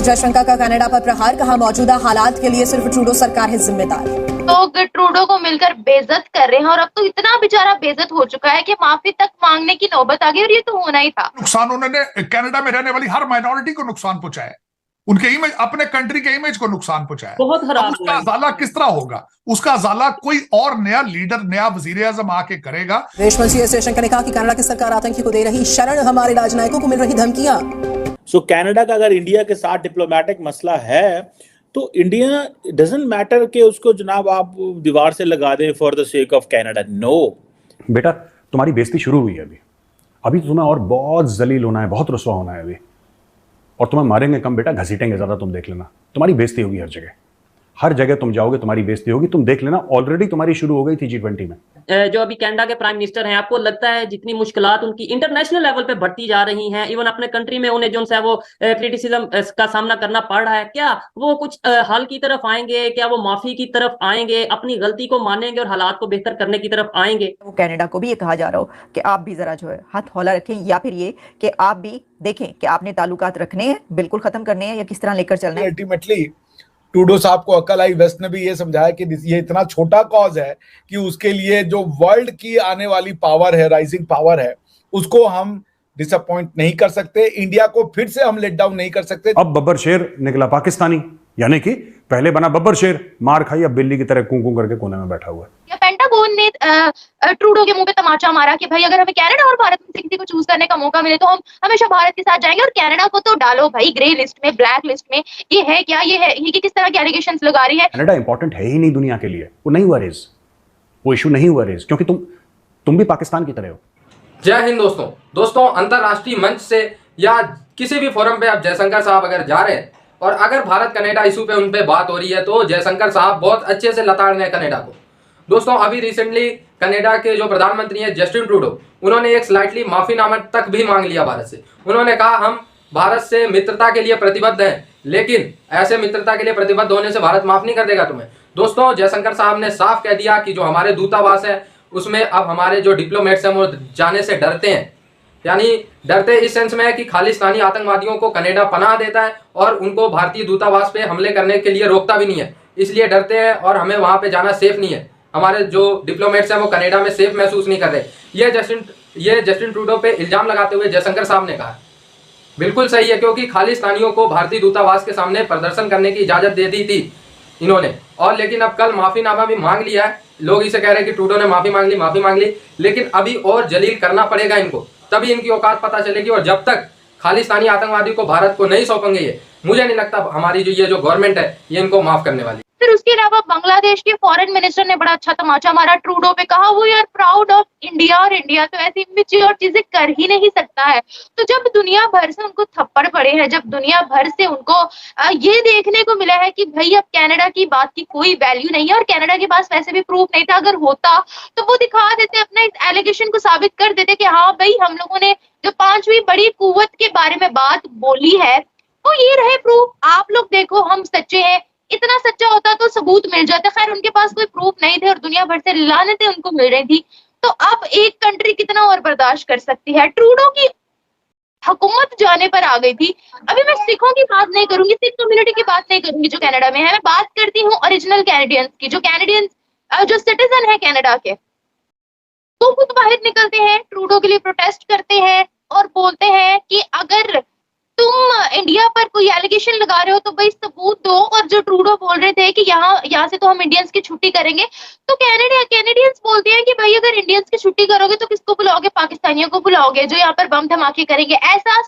जयशंकर का कनाडा पर प्रहार, कहा मौजूदा हालात के लिए सिर्फ ट्रूडो सरकार है जिम्मेदार। लोग ट्रूडो को मिलकर बेइज्जत कर रहे हैं और अब तो इतना बेचारा बेइज्जत हो चुका है कि माफी तक मांगने की नौबत आ गई और ये तो होना ही था। नुकसान उन्होंने कनाडा में रहने वाली हर माइनॉरिटी को नुकसान पहुंचाया, उनके इमेज, अपने कंट्री के इमेज को नुकसान पहुंचाया। बहुत खराब। उसका अजाला किस तरह होगा? उसका अजाला कोई और नया लीडर, नया वजीर आजम आके करेगा। विदेश मंत्री एस जयशंकर ने कहा कि कनाडा की सरकार आतंकी को दे रही शरण, हमारे राजनयिकों को मिल रही धमकियां। सो कनाडा का अगर इंडिया के साथ डिप्लोमेटिक मसला है तो इंडिया डजंट मैटर कि उसको जनाब आप दीवार से लगा दें for the sake of Canada. No बेटा, तुम्हारी बेइज्जती शुरू हुई है अभी तो तुम्हें और बहुत जलील होना है, बहुत रुसवा होना है अभी, और तुम्हें मारेंगे कम बेटा, घसीटेंगे ज्यादा। तुम देख लेना, तुम्हारी बेइज्जती होगी हर जगह तुम जाओगे तुम्हारी बेइज्जती होगी। तुम देख लेना, ऑलरेडी तुम्हारी शुरू हो गई थी G20 में। जो अभी कनाडा के प्राइम मिनिस्टर हैं, आपको लगता है जितनी मुश्किलात उनकी इंटरनेशनल लेवल पे बढ़ती जा रही हैं, इवन अपने कंट्री में उन्हें जो है वो क्रिटिसिज्म का सामना करना पड़ रहा है, क्या वो कुछ हल की तरफ आएंगे? क्या वो माफी की तरफ आएंगे, अपनी गलती को मानेंगे और हालात को बेहतर करने की तरफ आएंगे? वो कनाडा को भी ये कहा जा रहा हो कि आप भी जरा जो है हाथ हौला रखें, या फिर ये कि आप भी देखें कि आपने ताल्लुकात रखने हैं, बिल्कुल खत्म करने हैं, या किस तरह लेकर चलना है। अल्टीमेटली ट्रूडो साहब को अक्ल आई, वेस्ट ने भी ये समझाया कि ये इतना छोटा कॉज है कि उसके लिए जो वर्ल्ड की आने वाली पावर है, राइजिंग पावर है, उसको हम डिसअपॉइंट नहीं कर सकते, इंडिया को फिर से हम लेट डाउन नहीं कर सकते। अब बब्बर शेर निकला पाकिस्तानी, यानी कि पहले बना बब्बर शेर, मार खाई, अब बिल्ली की तरह कूं करके कोने में बैठा हुआ है। या पेंटागन ने ट्रूडो के मुंह पे तमाचा मारा कि भाई अगर हमें कनाडा और भारत में से किसी को चूज करने का मौका मिले तो हम हमेशा भारत के साथ जाएंगे, और कनाडा को तो डालो भाई ग्रे लिस्ट में, ब्लैक लिस्ट में। ये है क्या? ये है ये किस तरह के एलिगेशंस लगा रही है? कनाडा इंपॉर्टेंट है ही नहीं दुनिया के लिए, वो नहीं हुआ रेज, वो इशू नहीं हुआ रेज, क्योंकि तुम भी पाकिस्तान की तरह हो। जय हिंद दोस्तों, अंतरराष्ट्रीय मंच से या किसी भी फोरम पे आप जयशंकर साहब अगर जा रहे हैं और अगर भारत कनाडा इशू पे उन पे बात हो रही है तो जयशंकर साहब बहुत अच्छे से लताड़ रहे हैं कनाडा को। दोस्तों, अभी रिसेंटली कनाडा के जो प्रधानमंत्री हैं जस्टिन ट्रूडो, उन्होंने एक स्लाइटली माफीनामा तक भी मांग लिया भारत से। उन्होंने कहा हम भारत से मित्रता के लिए प्रतिबद्ध हैं, लेकिन ऐसे मित्रता के लिए प्रतिबद्ध होने से भारत माफ नहीं कर देगा तुम्हें। दोस्तों, जयशंकर साहब ने साफ कह दिया कि जो हमारे दूतावास है उसमें अब हमारे जो डिप्लोमेट्स हैं वो जाने से डरते हैं, यानी डरते इस सेंस में है कि खालिस्तानी आतंकवादियों को कनाडा पनाह देता है और उनको भारतीय दूतावास पे हमले करने के लिए रोकता भी नहीं है, इसलिए डरते हैं और हमें वहां पे जाना सेफ नहीं है। हमारे जो डिप्लोमेट्स हैं वो कनाडा में सेफ महसूस नहीं कर रहे। ये जस्टिन ट्रूडो पे इल्जाम लगाते हुए जयशंकर साहब ने कहा बिल्कुल सही है, क्योंकि खालिस्तानियों को भारतीय दूतावास के सामने प्रदर्शन करने की इजाजत दे दी थी इन्होंने, और लेकिन अब कल माफीनामा भी मांग लिया है। लोग इसे कह रहे हैं कि ट्रूडो ने माफी मांग ली, लेकिन अभी और जलील करना पड़ेगा इनको, तभी इनकी औकात पता चलेगी। और जब तक खालिस्तानी आतंकवादी को भारत को नहीं सौंपेंगे ये, मुझे नहीं लगता हमारी जो गवर्नमेंट है ये इनको माफ करने वाली। फिर उसके अलावा बांग्लादेश के फॉरेन मिनिस्टर ने बड़ा अच्छा तमाचा मारा ट्रूडो पे, कहा वो यार प्राउड ऑफ इंडिया, और इंडिया तो ऐसी इमेच्योर चीजें कर ही नहीं सकता है। तो जब दुनिया भर से उनको थप्पड़ पड़े हैं, जब दुनिया भर से उनको ये देखने को मिला है कि भाई अब कनाडा की बात की कोई वैल्यू नहीं है, और कनाडा के पास वैसे भी प्रूफ नहीं था, अगर होता तो वो दिखा देते, अपना इस एलिगेशन को साबित कर देते कि हाँ भाई हम लोगों ने जो 5वीं बड़ी कुव्वत के बारे में बात बोली है वो ये रहे प्रूफ, आप लोग देखो हम सच्चे हैं। इतना सच्चा होता तो सबूत मिल जाता, खैर उनके पास कोई प्रूफ नहीं थे और दुनिया भर से लानतें उनको मिल रही थी। तो अब एक कंट्री कितना और बर्दाश्त कर सकती है? ट्रूडो की हुकूमत जाने पर आ गई थी। अभी मैं सिखों की बात नहीं करूंगी, सिख कम्युनिटी की बात नहीं करूंगी जो कनाडा में है, मैं बात करती हूँ ओरिजिनल कैनेडियंस की, जो कैनेडियंस जो सिटीजन है कनाडा के। तो खुद बाहर निकलते हैं, ट्रूडो के लिए प्रोटेस्ट करते हैं और बोलते हैं कि अगर तुम इंडिया पर कोई एलिगेशन लगा रहे हो तो भाई सबूत दो। और जो ट्रूडो बोल रहे थे कि यहाँ से तो हम इंडियंस की छुट्टी करेंगे, तो कैनेडियंस बोलते हैं कि भाई अगर इंडियंस की छुट्टी करोगे तो किसको बुलाओगे? पाकिस्तानियों को बुलाओगे जो यहाँ पर बम धमाके करेंगे। ऐसा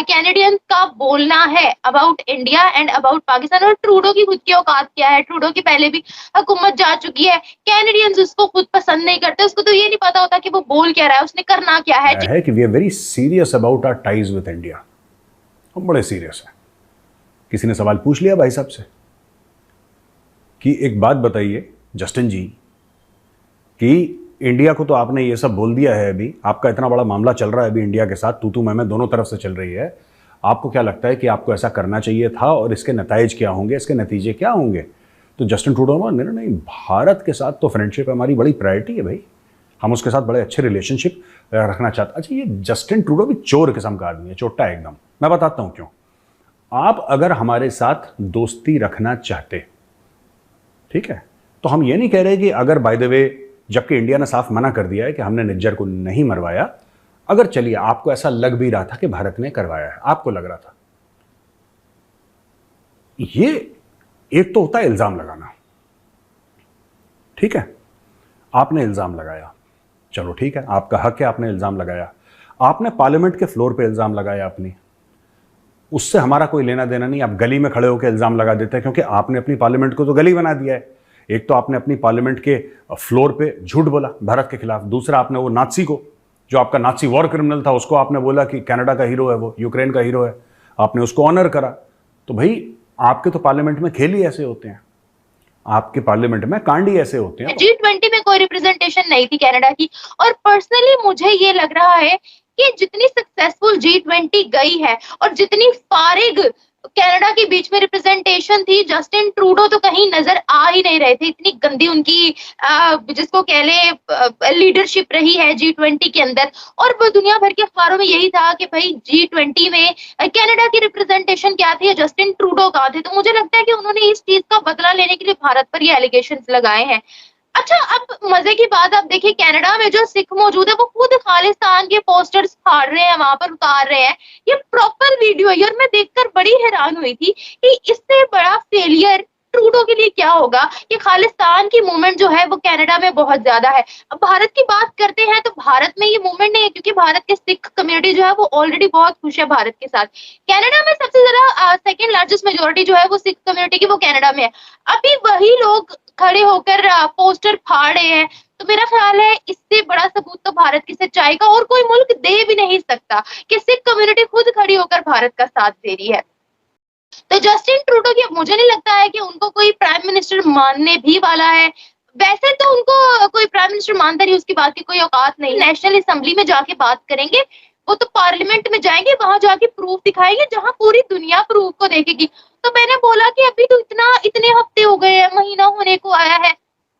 कैनेडियन का बोलना है about India and about Pakistan. और ट्रूडो की खुद की औकात क्या है? ट्रूडो की पहले भी हुकूमत जा चुकी है, कैनेडियंस उसको खुद पसंद नहीं करते, उसको तो ये नहीं पता होता कि वो बोल क्या रहा है, उसने करना क्या है कि we are very serious about our ties with India. हम बड़े सीरियस हैं। किसी ने सवाल पूछ लिया भाई साहब से कि एक बात बताइए जस्टिन जी, कि इंडिया को तो आपने ये सब बोल दिया है, अभी आपका इतना बड़ा मामला चल रहा है अभी इंडिया के साथ, तू मैं दोनों तरफ से चल रही है, आपको क्या लगता है कि आपको ऐसा करना चाहिए था और इसके नताइज क्या होंगे, इसके नतीजे क्या होंगे? तो जस्टिन ट्रूडो नहीं, भारत के साथ तो फ्रेंडशिप हमारी बड़ी प्रायोरिटी है भाई, हम उसके साथ बड़े अच्छे रिलेशनशिप रखना चाहते। अच्छा, ये जस्टिन ट्रूडो भी चोर किस्म का आदमी है, चोट्टा एकदम। मैं बताता हूं क्यों। आप अगर हमारे साथ दोस्ती रखना चाहते, ठीक है, तो हम ये नहीं कह रहे कि अगर बाय द वे, जबकि इंडिया ने साफ मना कर दिया है कि हमने निज्जर को नहीं मरवाया, अगर चलिए आपको ऐसा लग भी रहा था कि भारत ने करवाया है, आपको लग रहा था, ये एक तो होता है इल्जाम लगाना, ठीक है, आपने इल्जाम लगाया, चलो ठीक है, आपका हक है, आपने इल्जाम लगाया, आपने पार्लियामेंट के फ्लोर पे इल्जाम लगाया अपनी, उससे हमारा कोई लेना देना नहीं। आप गली में खड़े होकर इल्जाम लगा देते हैं क्योंकि आपने अपनी पार्लियामेंट को तो गली बना दिया है। एक तो आपने अपनी पार्लियामेंट के फ्लोर पे झूठ बोला भारत के खिलाफ, दूसरा आपने वो नाज़ी को, जो आपका नाज़ी वॉर क्रिमिनल था, उसको आपने बोला कि कनाडा का हीरो है, वो यूक्रेन का हीरो है, आपने उसको ऑनर करा। तो भाई आपके तो पार्लियामेंट में खेल ही ऐसे होते हैं, आपके पार्लियामेंट में कांड ही ऐसे होते हैं। G20 में कोई रिप्रेजेंटेशन नहीं थी कनाडा की, और पर्सनली मुझे ये लग रहा है कि जितनी सक्सेसफुल G20 गई है और जितनी फारिग कनाडा के बीच में रिप्रेजेंटेशन थी, जस्टिन ट्रूडो तो कहीं नजर आ ही नहीं रहे थे। इतनी गंदी उनकी जिसको कह ले लीडरशिप रही है G20 के अंदर, और वो दुनिया भर के अखबारों में यही था कि भाई G20 में कनाडा की रिप्रेजेंटेशन क्या थी, जस्टिन ट्रूडो कहाँ थे। तो मुझे लगता है कि उन्होंने इस चीज का बदला लेने के लिए भारत पर ये एलिगेशंस लगाए हैं। अच्छा, अब मजे की बात आप देखिए, कनाडा में जो सिख मौजूद है वो खुद खालिस्तान के पोस्टर्स फाड़ रहे हैं, वहां पर उतार रहे हैं। ये प्रॉपर वीडियो है और मैं देखकर बड़ी हैरान हुई थी कि इससे बड़ा फेलियर ट्रूडो के लिए क्या होगा कि खालिस्तान की मूवमेंट जो है वो कनाडा में बहुत ज्यादा है। अब भारत की बात करते हैं तो भारत में ये मूवमेंट नहीं है, क्योंकि भारत के सिख कम्युनिटी जो है वो ऑलरेडी बहुत खुश है भारत के साथ। कनाडा में सबसे ज्यादा सेकंड लार्जेस्ट मेजोरिटी जो है वो सिख कम्युनिटी की, वो कनाडा में है। अभी वही लोग खड़े होकर पोस्टर फाड़ रहे हैं, तो मेरा ख्याल है इससे बड़ा सबूत तो भारत की सच्चाई का और कोई मुल्क दे भी नहीं सकता कि सिख कम्युनिटी खुद खड़ी होकर भारत का साथ दे रही है। तो जस्टिन ट्रूडो की मुझे नहीं लगता है कि उनको कोई प्राइम मिनिस्टर मानने भी वाला है। वैसे तो उनको कोई प्राइम मिनिस्टर मानता नहीं, उसकी बात की कोई औकात नहीं। नेशनल असेंबली में जाके बात करेंगे, वो तो पार्लियामेंट में जाएंगे, वहां जाके प्रूफ दिखाएंगे जहां पूरी दुनिया प्रूफ को देखेगी। तो मैंने बोला कि अभी तो इतने हफ्ते हो गए हैं, महीना होने को आया है,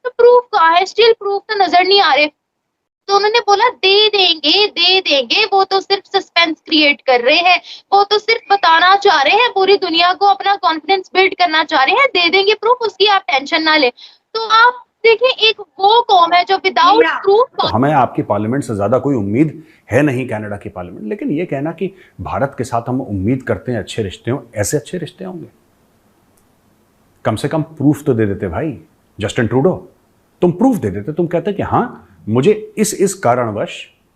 तो प्रूफ कहाँ है? स्टिल प्रूफ तो नजर नहीं आ रहे। तो उन्होंने बोला दे देंगे, वो तो सिर्फ सस्पेंस क्रिएट कर रहे हैं, वो तो सिर्फ बताना चाह रहे हैं, पूरी दुनिया को अपना कॉन्फिडेंस बिल्ड करना चाह रहे हैं, दे देंगे प्रूफ, उसकी आप टेंशन ना ले। तो आप देखिए, एक वो कौम है जो विदाउट प्रूफ। तो हमें आपकी पार्लियामेंट से ज्यादा कोई उम्मीद है नहीं, कनाडा की पार्लियामेंट, लेकिन ये कहना कि भारत के साथ हम उम्मीद करते हैं अच्छे रिश्ते हों, ऐसे अच्छे रिश्ते होंगे? कम से कम प्रूफ तो दे देते भाई। जस्टिन ट्रूडो, तुम प्रूफ दे देते, तुम कहते कि हाँ मुझे इस कारणवश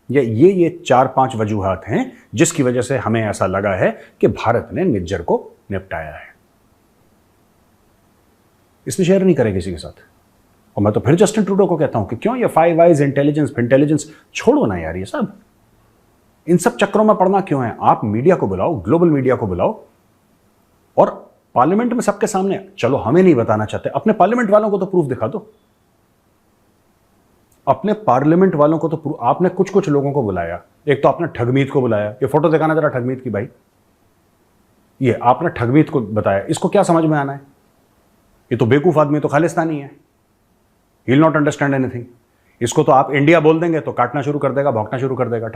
या ये 4-5 वजूहात हैं जिसकी वजह से हमें ऐसा लगा है कि भारत ने निज्जर को निपटाया है। इसलिए शेयर नहीं करे किसी के साथ। और मैं तो फिर जस्टिन ट्रूडो को कहता हूं कि क्यों ये 5 आइज इंटेलिजेंस छोड़ो ना यार, ये सब इन सब चक्करों में पड़ना क्यों है? आप मीडिया को बुलाओ, ग्लोबल मीडिया को बुलाओ, और पार्लियामेंट में सबके सामने, चलो हमें नहीं बताना चाहते, अपने पार्लियामेंट वालों को तो प्रूफ दिखा दो। अपने पार्लियामेंट वालों को तो आपने कुछ लोगों को बुलाया। एक तो आपने ठगमीत को बुलाया, ये फोटो दिखाना जरा ठगमीत की भाई, ये आपने ठगमीत को बताया। इसको क्या समझ में आना है? ये तो बेवकूफ आदमी, तो खालिस्तानी है, he will not understand anything. इसको तो आप इंडिया बोल देंगे तो काटना शुरू कर देगा, भौंकना शुरू कर देगा।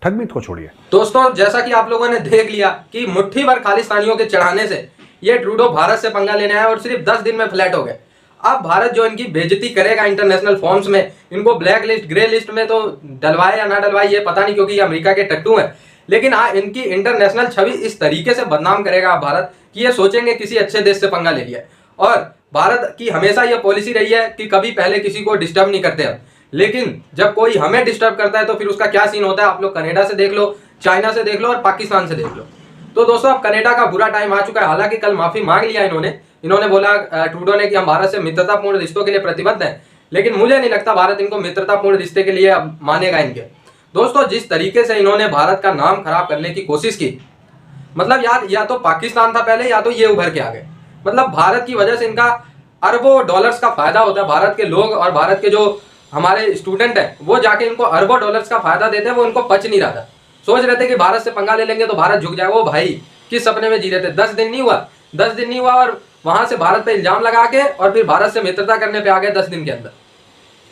ठगमीत को छोड़िए। दोस्तों, जैसा कि आप लोगों ने देख लिया कि मुट्ठी भर खालिस्तानियों के चढ़ाने से ये ट्रूडो भारत से पंगा लेने आया और सिर्फ 10 दिन में फ्लैट हो गए। अब भारत जो इनकी बेइज्जती करेगा इंटरनेशनल फॉर्म्स में, इनको ब्लैक लिस्ट, ग्रे लिस्ट में तो डलवाए या ना डलवाए ये पता नहीं, क्योंकि ये अमेरिका के टट्टू हैं, लेकिन इनकी इंटरनेशनल छवि इस तरीके से बदनाम करेगा भारत कि ये सोचेंगे किसी अच्छे देश से पंगा ले लिया। और भारत की हमेशा ये पॉलिसी रही है कि कभी पहले किसी को डिस्टर्ब नहीं करते हम, लेकिन जब कोई हमें डिस्टर्ब करता है तो फिर उसका क्या सीन होता है आप लोग कनाडा से देख लो, चाइना से देख लो और पाकिस्तान से देख लो। तो दोस्तों, अब कनाडा का बुरा टाइम आ चुका है। हालांकि कल माफी मांग लिया इन्होंने बोला ट्रूडो ने कि हम भारत से मित्रतापूर्ण रिश्तों के लिए प्रतिबद्ध हैं, लेकिन मुझे नहीं लगता भारत इनको मित्रतापूर्ण रिश्ते के लिए मानेगा इनके। दोस्तों, जिस तरीके से इन्होंने भारत का नाम खराब करने की कोशिश की, मतलब यार, या तो पाकिस्तान था पहले या तो ये उभर के आ गए। मतलब भारत की वजह से इनका अरबों डॉलर्स का फायदा होता है। भारत के लोग और भारत के जो हमारे स्टूडेंट हैं वो जाके इनको अरबों डॉलर्स का फायदा देते हैं, वो इनको पच नहीं रहा था। सोच रहे थे कि भारत से पंगा ले लेंगे तो भारत झुक जाए। वो भाई किस सपने में जी रहे थे। 10 दिन नहीं हुआ और वहां से भारत पे इल्जाम लगा के और फिर भारत से मित्रता करने पे आ गए 10 दिन के अंदर।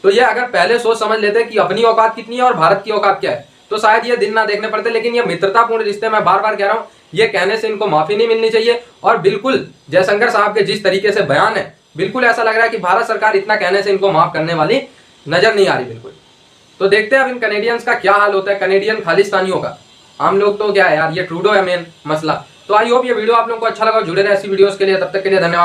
तो ये अगर पहले सोच समझ लेते कि अपनी औकात कितनी है और भारत की औकात क्या है, तो शायद ये दिन ना देखने पड़ते। लेकिन ये मित्रतापूर्ण रिश्ते, मैं बार बार कह रहा हूँ, ये कहने से इनको माफी नहीं मिलनी चाहिए। और बिल्कुल जयशंकर साहब के जिस तरीके से बयान है, बिल्कुल ऐसा लग रहा है कि भारत सरकार इतना कहने से इनको माफ करने वाली नजर नहीं आ रही बिल्कुल। तो देखते हैं अब इन कनेडियंस का क्या हाल होता है, कनेडियन खालिस्तानियों का। हम लोग तो क्या है यार, ये ट्रूडो है मेन मसला। तो आई होप ये वीडियो आप लोगों को अच्छा लगा, जुड़े रहे ऐसी वीडियोस के लिए। तब तक के लिए धन्यवाद।